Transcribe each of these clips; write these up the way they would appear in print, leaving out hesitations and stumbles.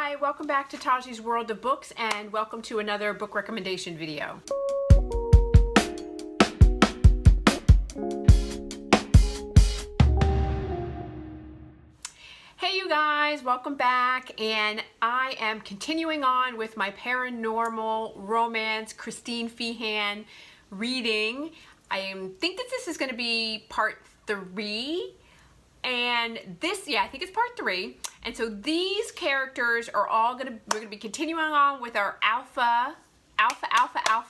Hi, welcome back to Taji's World of Books and welcome to another book recommendation video. Hey you guys, welcome back, and I am continuing on with my paranormal romance Christine Feehan reading. I think that this is going to be part 3. And this, I think it's part 3. And so these characters are all we're gonna be continuing on with our alpha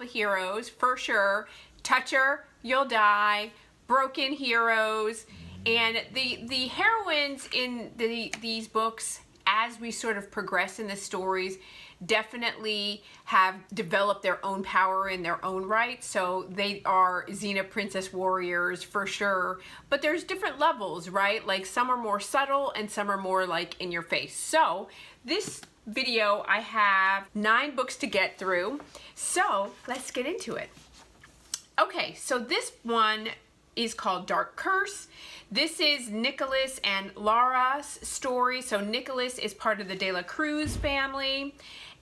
heroes for sure. Toucher, You'll Die, Broken Heroes, and the heroines in these books, as we sort of progress in the stories, definitely have developed their own power in their own right. So they are Xena princess warriors for sure, but there's different levels, right? Like some are more subtle and some are more like in your face. So this video, I have 9 books to get through, so let's get into it. Okay, so this one is called Dark Curse. This is Nicholas and Laura's story. So Nicholas is part of the De La Cruz family,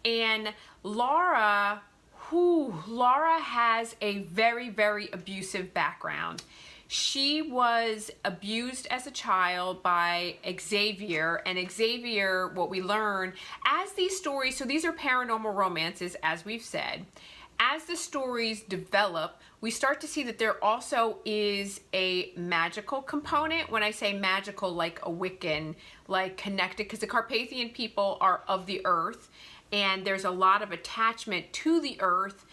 and Laura has a very, very abusive background. She was abused as a child by Xavier, and Xavier, what we learn as these stories, so these are paranormal romances, as we've said. As the stories develop, we start to see that there also is a magical component. When I say magical, like a Wiccan, like connected, because the Carpathian people are of the earth, and there's a lot of attachment to the earth.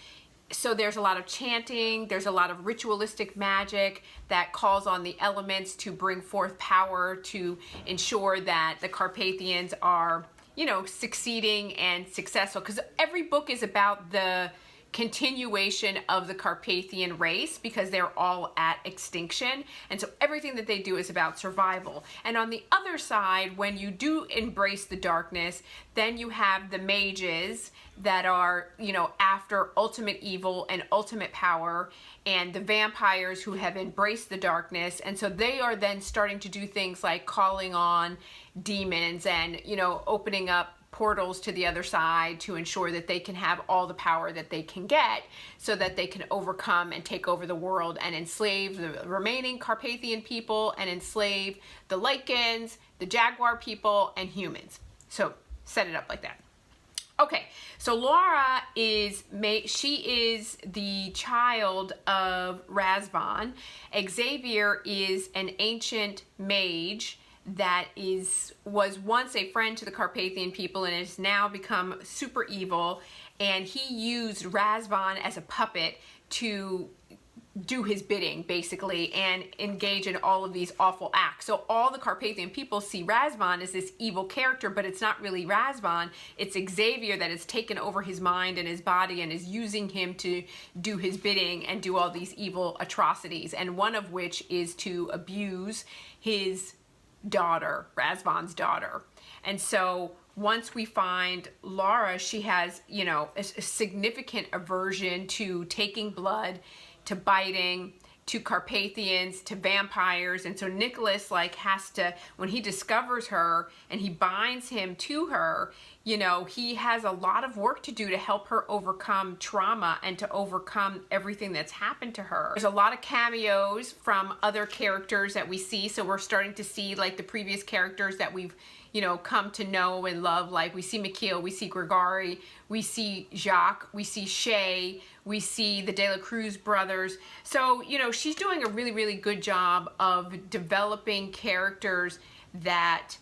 So there's a lot of chanting, there's a lot of ritualistic magic that calls on the elements to bring forth power to ensure that the Carpathians are, you know, succeeding and successful. Because every book is about the continuation of the Carpathian race, because they're all at extinction, and so everything that they do is about survival. And on the other side, when you do embrace the darkness, then you have the mages that are, you know, after ultimate evil and ultimate power, and the vampires who have embraced the darkness, and so they are then starting to do things like calling on demons and, you know, opening up portals to the other side to ensure that they can have all the power that they can get, so that they can overcome and take over the world and enslave the remaining Carpathian people and enslave the Lycans, the Jaguar people, and humans. So set it up like that. Okay, so Laura is the child of Razvan. Xavier is an ancient mage that was once a friend to the Carpathian people and has now become super evil, and he used Razvan as a puppet to do his bidding, basically, and engage in all of these awful acts. So all the Carpathian people see Razvan as this evil character, but it's not really Razvan, it's Xavier that has taken over his mind and his body and is using him to do his bidding and do all these evil atrocities, and one of which is to abuse his daughter, Razvan's daughter. And so once we find Laura, she has, you know, a significant aversion to taking blood, to biting, to Carpathians, to vampires. And so Nicholas has to, when he discovers her and he binds him to her, you know, he has a lot of work to do to help her overcome trauma and to overcome everything that's happened to her. There's a lot of cameos from other characters that we see. So we're starting to see like the previous characters that we've, you know, come to know and love. Like we see Mikhail, we see Gregory, we see Jacques, we see Shay, we see the De La Cruz brothers. So, you know, she's doing a really, really good job of developing characters that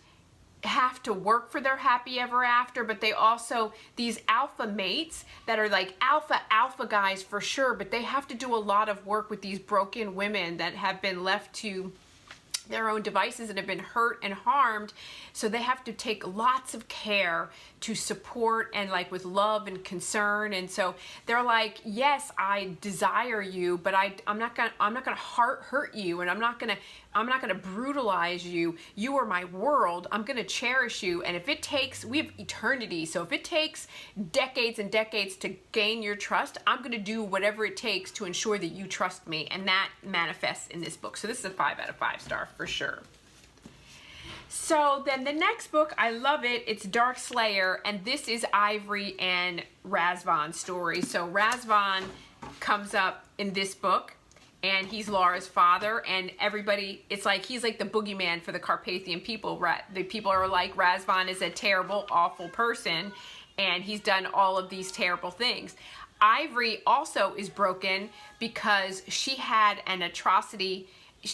have to work for their happy ever after, but they also, these alpha mates that are like alpha guys for sure, but they have to do a lot of work with these broken women that have been left to their own devices and have been hurt and harmed. So they have to take lots of care to support and like with love and concern. And so they're like, yes, I desire you, but I'm not gonna hurt you, and I'm not gonna brutalize you. You are my world. I'm gonna cherish you. And if it takes, we have eternity. So if it takes decades and decades to gain your trust, I'm gonna do whatever it takes to ensure that you trust me. And that manifests in this book. So this is a 5 out of 5 star for sure. So then the next book, I love it. It's Dark Slayer, and this is Ivory and Razvan's story. So Razvan comes up in this book, and he's Laura's father, and everybody, it's like he's like the boogeyman for the Carpathian people. The people are like, Razvan is a terrible, awful person, and he's done all of these terrible things. Ivory also is broken because she had an atrocity.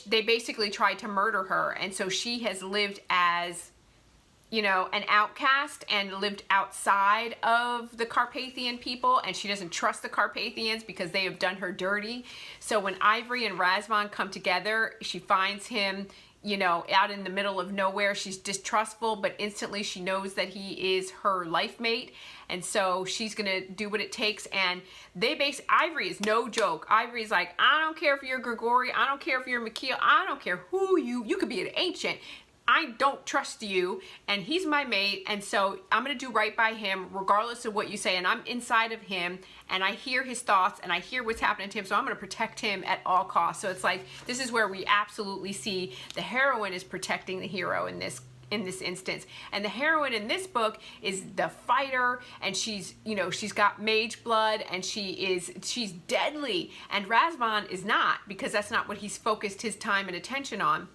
They basically tried to murder her, and so she has lived as, you know, an outcast and lived outside of the Carpathian people, and she doesn't trust the Carpathians because they have done her dirty. So when Ivory and Razvan come together, she finds him, you know, out in the middle of nowhere. She's distrustful, but instantly she knows that he is her life mate, and so she's gonna do what it takes. And Ivory is no joke. Ivory's like, I don't care if you're Grigori, I don't care if you're Mikhail, I don't care who you could be an ancient. I don't trust you, and he's my mate, and so I'm gonna do right by him regardless of what you say, and I'm inside of him, and I hear his thoughts, and I hear what's happening to him, so I'm gonna protect him at all costs. So it's like, this is where we absolutely see the heroine is protecting the hero in this instance. And the heroine in this book is the fighter, and she's, you know, she's got mage blood, and she's deadly, and Razvan is not, because that's not what he's focused his time and attention on.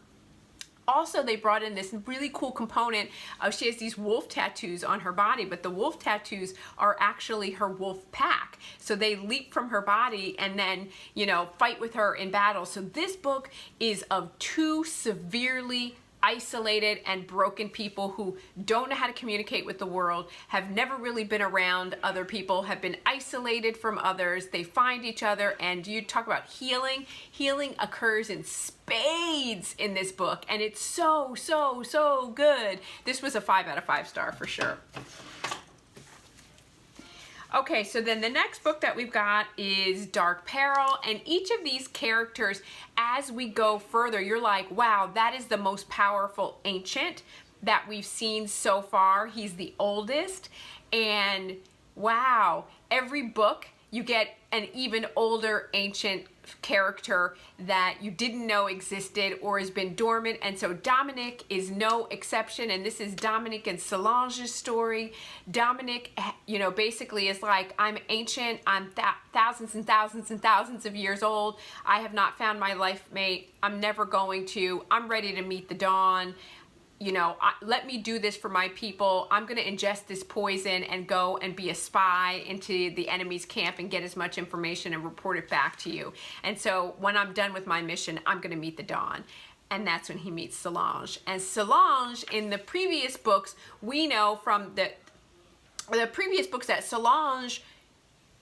Also, they brought in this really cool component of, she has these wolf tattoos on her body, but the wolf tattoos are actually her wolf pack. So they leap from her body and then, you know, fight with her in battle. So this book is of two severely isolated and broken people who don't know how to communicate with the world, have never really been around other people, have been isolated from others. They find each other, and you talk about healing. Healing occurs in spades in this book, and it's so, so, so good. This was a 5 out of 5 star for sure. Okay, so then the next book that we've got is Dark Peril, and each of these characters, as we go further, you're like, wow, that is the most powerful ancient that we've seen so far. He's the oldest, and wow, every book you get an even older ancient character that you didn't know existed or has been dormant, and so Dominic is no exception, and this is Dominic and Solange's story. Dominic, you know, basically is like, I'm ancient, I'm thousands and thousands and thousands of years old, I have not found my life mate, I'm never going to, I'm ready to meet the dawn. You know, let me do this for my people. I'm going to ingest this poison and go and be a spy into the enemy's camp and get as much information and report it back to you. And so when I'm done with my mission, I'm going to meet the dawn. And that's when he meets Solange. And Solange, in the previous books, we know from the previous books that Solange,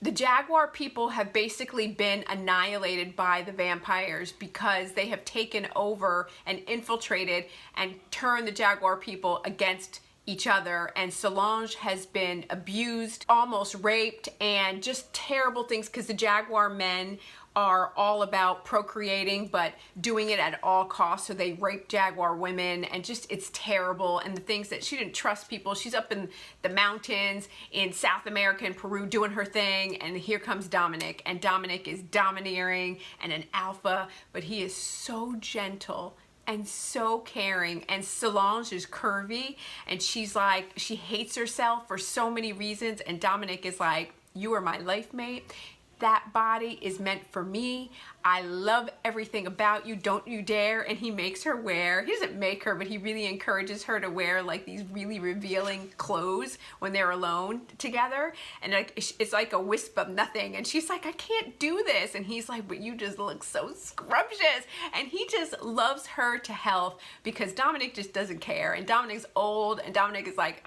the Jaguar people have basically been annihilated by the vampires because they have taken over and infiltrated and turned the Jaguar people against each other. And Solange has been abused, almost raped, and just terrible things, because the Jaguar men are all about procreating but doing it at all costs, so they rape Jaguar women, and just, it's terrible. And the things that she didn't trust people, she's up in the mountains in South America and Peru doing her thing, and here comes Dominic, and Dominic is domineering and an alpha, but he is so gentle and so caring. And Solange is curvy, and she's like, she hates herself for so many reasons, and Dominic is like, you are my life mate. That body is meant for me. I love everything about you. Don't you dare. And he makes her wear, he doesn't make her, but he really encourages her to wear like these really revealing clothes when they're alone together. And like, it's like a wisp of nothing. And she's like, I can't do this. And he's like, but you just look so scrumptious. And he just loves her to health because Dominic just doesn't care. And Dominic's old, and Dominic is like,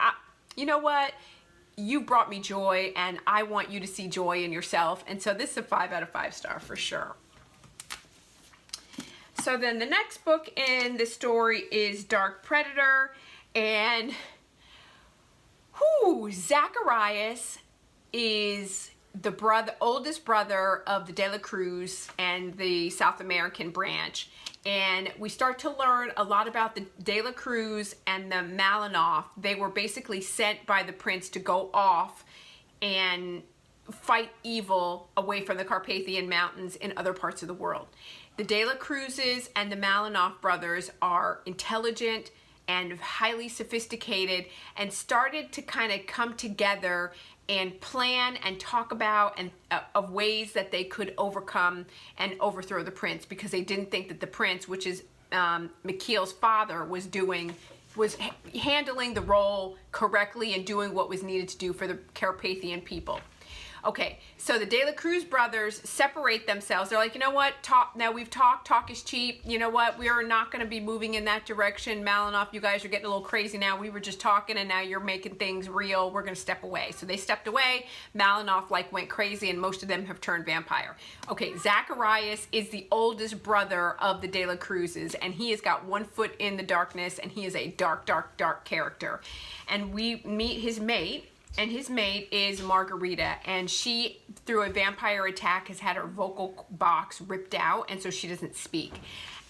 you know what? You brought me joy, and I want you to see joy in yourself. And so this is a 5 out of 5 star for sure. So then the next book in the story is Dark Predator, and Zacharias is the oldest brother of the De La Cruz and the South American branch. And we start to learn a lot about the De La Cruz and the Malinoff. They were basically sent by the prince to go off and fight evil away from the Carpathian Mountains in other parts of the world. The De La Cruzes and the Malinoff brothers are intelligent and highly sophisticated, and started to kind of come together and plan and talk about and of ways that they could overcome and overthrow the prince, because they didn't think that the prince, which is Mikhail's father, was handling the role correctly and doing what was needed to do for the Carpathian people. Okay, so the De La Cruz brothers separate themselves. They're like, you know what, now we've talk is cheap. You know what, we are not going to be moving in that direction. Malinoff, you guys are getting a little crazy now. We were just talking and now you're making things real. We're going to step away. So they stepped away. Malinoff went crazy, and most of them have turned vampire. Okay, Zacharias is the oldest brother of the De La Cruzes, and he has got one foot in the darkness, and he is a dark character. And we meet his mate. And his mate is Margarita, and she, through a vampire attack, has had her vocal box ripped out, and so she doesn't speak.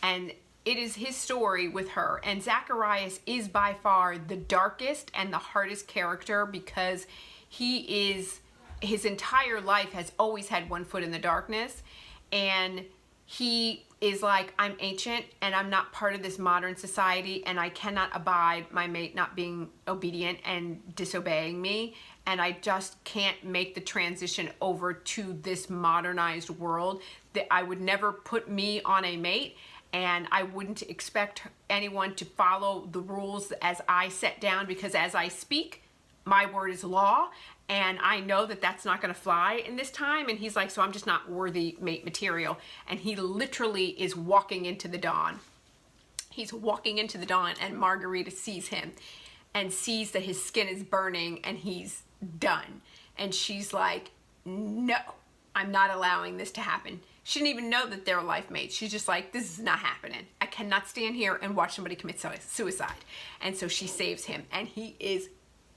And it is his story with her. And Zacharias is by far the darkest and the hardest character, because his entire life has always had one foot in the darkness. And he is like, I'm ancient and I'm not part of this modern society, and I cannot abide my mate not being obedient and disobeying me, and I just can't make the transition over to this modernized world. That I would never put me on a mate, and I wouldn't expect anyone to follow the rules as I set down, because as I speak, my word is law, and I know that that's not going to fly in this time. And he's like, so I'm just not worthy mate material. And he literally is walking into the dawn. He's walking into the dawn, and Margarita sees him and sees that his skin is burning and he's done. And she's like, no, I'm not allowing this to happen. She didn't even know that they're life mates. She's just like, this is not happening. I cannot stand here and watch somebody commit suicide. And so she saves him, and he is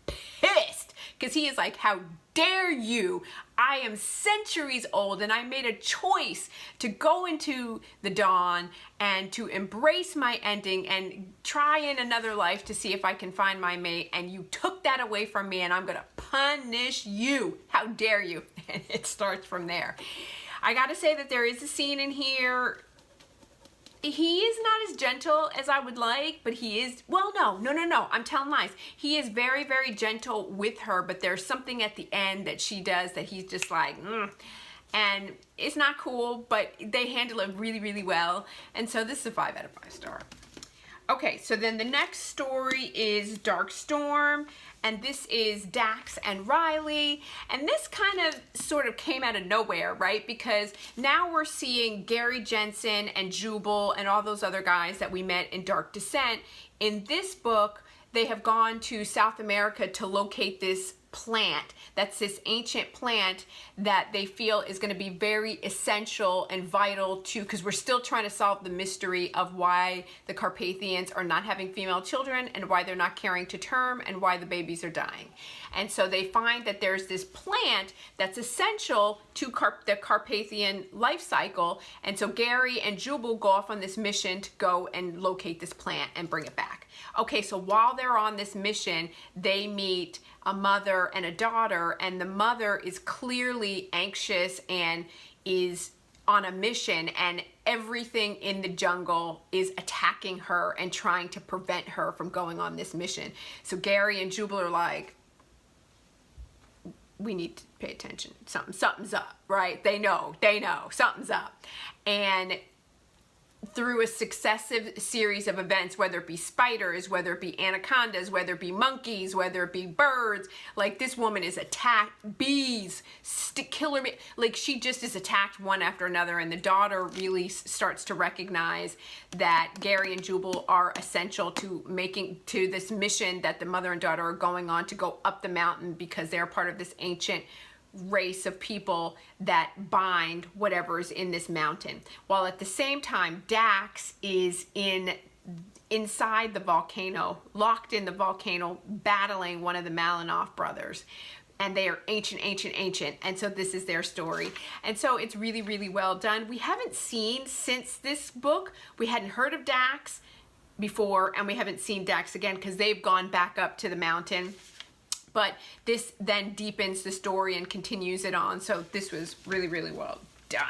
pissed, because he is like, how dare you? I am centuries old, and I made a choice to go into the dawn and to embrace my ending and try in another life to see if I can find my mate, and you took that away from me, and I'm gonna punish you. How dare you? And it starts from there. I gotta say that there is a scene in here. He is not as gentle as I would like, but he is, well, no, I'm telling lies. He is very, very gentle with her, but there's something at the end that she does that he's just like, and it's not cool, but they handle it really, really well. And so this is a 5 out of 5 star. Okay, so then the next story is Dark Storm, and this is Dax and Riley, and this kind of sort of came out of nowhere, right? Because now we're seeing Gary Jensen and Jubal and all those other guys that we met in Dark Descent. In this book, they have gone to South America to locate this plant. That's this ancient plant that they feel is going to be very essential and vital to, because we're still trying to solve the mystery of why the Carpathians are not having female children, and why they're not carrying to term, and why the babies are dying. And so they find that there's this plant that's essential to the Carpathian life cycle. And so Gary and Jubal go off on this mission to go and locate this plant and bring it back. Okay, so while they're on this mission, they meet a mother and a daughter, and the mother is clearly anxious and is on a mission, and everything in the jungle is attacking her and trying to prevent her from going on this mission. So Gary and Jubal are like, we need to pay attention. Something's up, right? They know, something's up. And through a successive series of events, whether it be spiders, whether it be anacondas, whether it be monkeys, whether it be birds, like this woman is attacked, bees, killer, like she just is attacked one after another. And the daughter really starts to recognize that Gary and Jubal are essential to this mission that the mother and daughter are going on to go up the mountain, because they're part of this ancient race of people that bind whatever is in this mountain. While at the same time, Dax is inside the volcano, locked in the volcano, battling one of the Malinoff brothers. And they are ancient. And so this is their story. And so it's really, really well done. We haven't seen, since this book, we hadn't heard of Dax before, and we haven't seen Dax again because they've gone back up to the mountain. But this then deepens the story and continues it on. So this was really, really well done.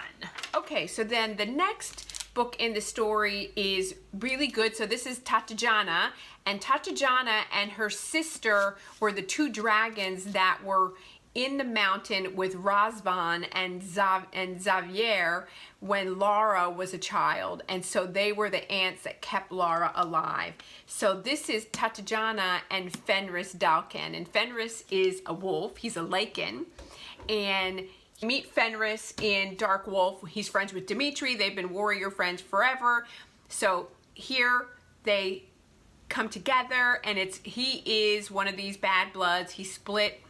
Okay, so then the next book in the story is really good. So this is Tatjana, and Tatjana and her sister were the two dragons that were in the mountain with Razvan and Xavier when Laura was a child, and so they were the ants that kept Laura alive. So this is Tatjana and Fenris Dalkin, and Fenris is a wolf. He's a Lycan, and you meet Fenris in Dark Wolf. He's friends with Dimitri. They've been warrior friends forever. So here they come together, and he is one of these bad bloods. He split.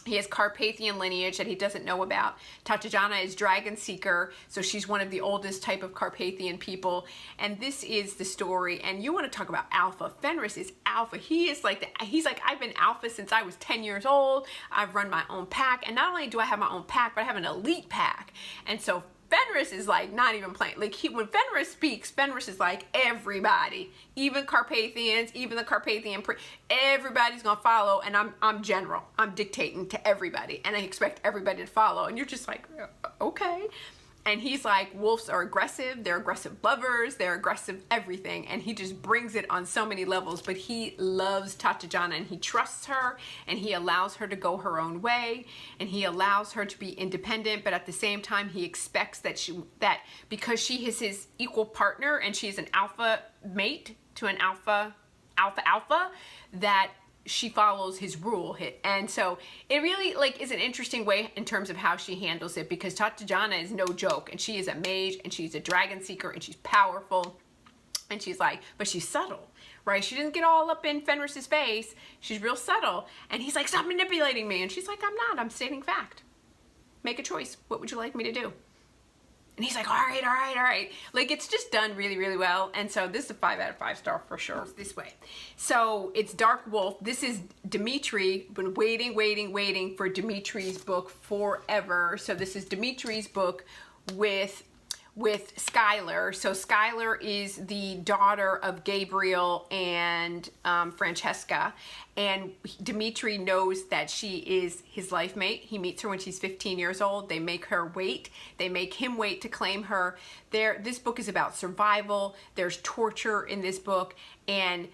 He has Carpathian lineage that he doesn't know about. Tatjana is Dragon Seeker, so she's one of the oldest type of Carpathian people. And this is the story. And you want to talk about alpha. Fenris is alpha. He's like, I've been alpha since I was 10 years old. I've run my own pack. And not only do I have my own pack, but I have an elite pack. And so Fenris is like not even playing. Like when Fenris speaks, Fenris is like everybody, even Carpathians, even the Carpathian, everybody's gonna follow, and I'm general. I'm dictating to everybody, and I expect everybody to follow. And you're just like, okay. And he's like, wolves are aggressive. They're aggressive lovers. They're aggressive everything. And he just brings it on so many levels. But he loves Tatjana, and he trusts her, and he allows her to go her own way, and he allows her to be independent. But at the same time, he expects that because she is his equal partner and she's an alpha mate to an alpha, that she follows his rule. And so it really like is an interesting way in terms of how she handles it, because Tatjana is no joke, and she is a mage, and she's a dragon seeker, and she's powerful, and she's like, but she's subtle, right? She didn't get all up in Fenris's face. She's real subtle, and he's like, stop manipulating me, and she's like, I'm not, I'm stating fact. Make a choice. What would you like me to do? And he's like, all right. Like, it's just done really, really well. And so this is a 5 out of 5 star for sure. This way. So it's Dark Wolf. This is Dimitri. Been waiting for Dimitri's book forever. So this is Dimitri's book with Skylar. So Skylar is the daughter of Gabriel and Francesca, and Dimitri knows that she is his life mate. He meets her when she's 15 years old. They make her wait. They make him wait to claim her. This book is about survival. There's torture in this book, and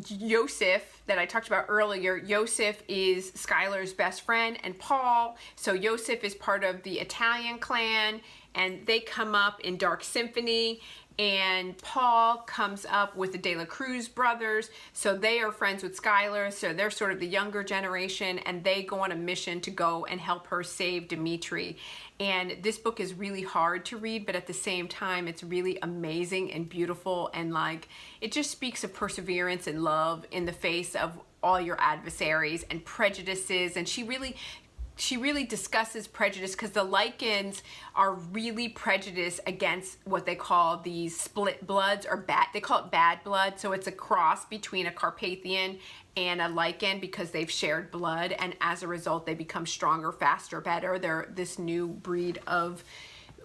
Yosef, that I talked about earlier, Yosef is Skylar's best friend, and Paul. So Yosef is part of the Italian clan, and they come up in Dark Symphony, and Paul comes up with the De La Cruz brothers. So they are friends with Skylar, so they're sort of the younger generation, and they go on a mission to go and help her save Dimitri. And this book is really hard to read, but at the same time, it's really amazing and beautiful, and like, it just speaks of perseverance and love in the face of all your adversaries and prejudices. And she really discusses prejudice, because the Lycans are really prejudiced against what they call these split bloods, or they call it bad blood. So it's a cross between a Carpathian and a Lycan, because they've shared blood, and as a result they become stronger, faster, better. They're this new breed of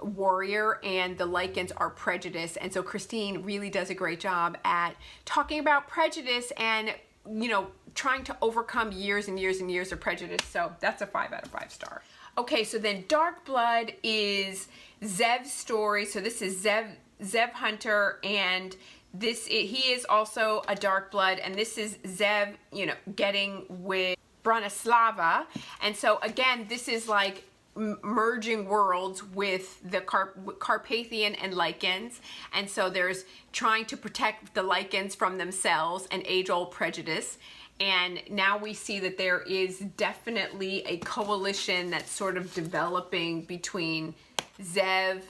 warrior, and the Lycans are prejudiced. And so Christine really does a great job at talking about prejudice and, you know, trying to overcome years and years and years of prejudice. So that's a 5 out of 5 star. Okay, so then Dark Blood is Zev's story. So this is Zev Hunter, and he is also a Dark Blood, and this is Zev, you know, getting with Branislava. And so again, this is like merging worlds with the Carpathian and Lycans, and so there's trying to protect the Lycans from themselves and age-old prejudice. And now we see that there is definitely a coalition that's sort of developing between Zev,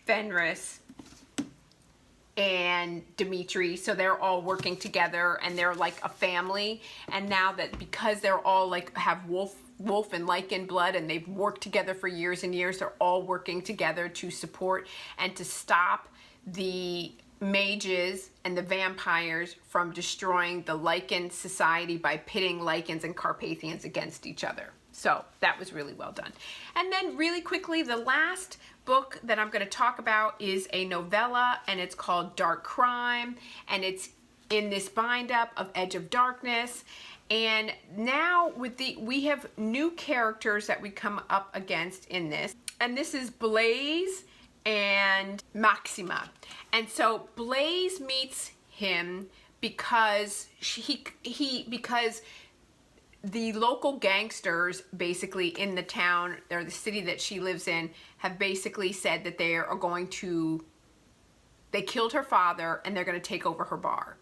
Fenris, and Dimitri. So they're all working together, and they're like a family. And now that, because they're all like have wolf and Lycan blood, and they've worked together for years and years, they're all working together to support and to stop the mages and the vampires from destroying the Lycan society by pitting Lycans and Carpathians against each other. So that was really well done. And then really quickly, the last book that I'm going to talk about is a novella, and it's called Dark Crime, and it's in this bind up of Edge of Darkness. And now we have new characters that we come up against in this, and this is Blaze and Maxima. And so Blaze meets him because because the local gangsters basically in the town or the city that she lives in have basically said that they killed her father and they're going to take over her bar.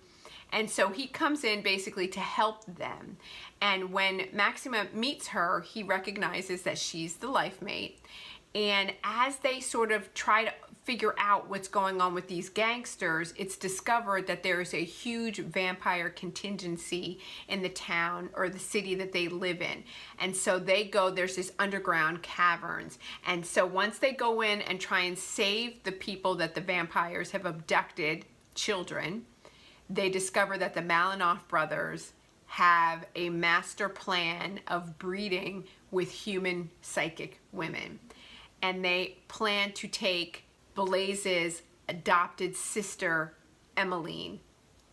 And so he comes in basically to help them. And when Maxima meets her, he recognizes that she's the life mate. And as they sort of try to figure out what's going on with these gangsters, it's discovered that there is a huge vampire contingency in the town or the city that they live in. And so there's this underground caverns. And so once they go in and try and save the people that the vampires have abducted, children, they discover that the Malinoff brothers have a master plan of breeding with human psychic women. And they plan to take Blaze's adopted sister, Emmeline,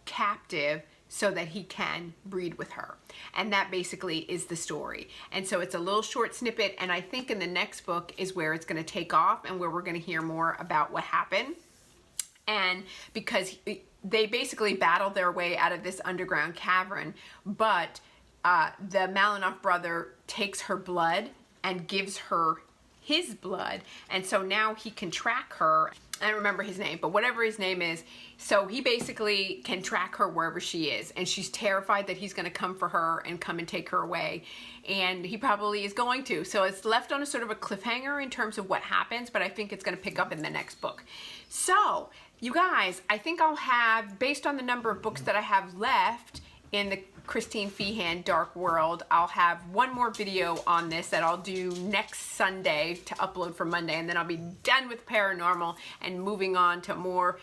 captive so that he can breed with her. And that basically is the story. And so it's a little short snippet, and I think in the next book is where it's going to take off and where we're going to hear more about what happened. And because they basically battle their way out of this underground cavern, but the Malinoff brother takes her blood and gives her his blood, and so now he can track her. I don't remember his name, but whatever his name is, so he basically can track her wherever she is, and she's terrified that he's going to come for her and come and take her away, and he probably is going to. So it's left on a sort of a cliffhanger in terms of what happens, but I think it's going to pick up in the next book. So you guys, I think I'll have, based on the number of books that I have left in the Christine Feehan Dark World, I'll have one more video on this that I'll do next Sunday to upload for Monday, and then I'll be done with Paranormal and moving on to more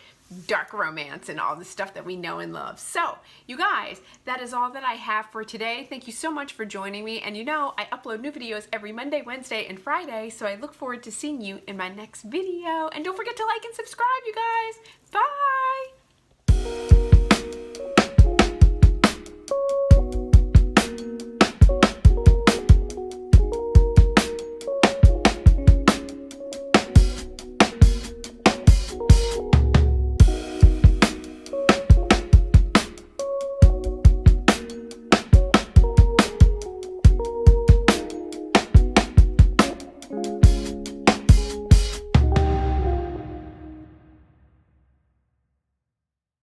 dark romance and all the stuff that we know and love. So, you guys, that is all that I have for today. Thank you so much for joining me, and you know I upload new videos every Monday, Wednesday, and Friday, so I look forward to seeing you in my next video. And don't forget to like and subscribe, you guys. Bye!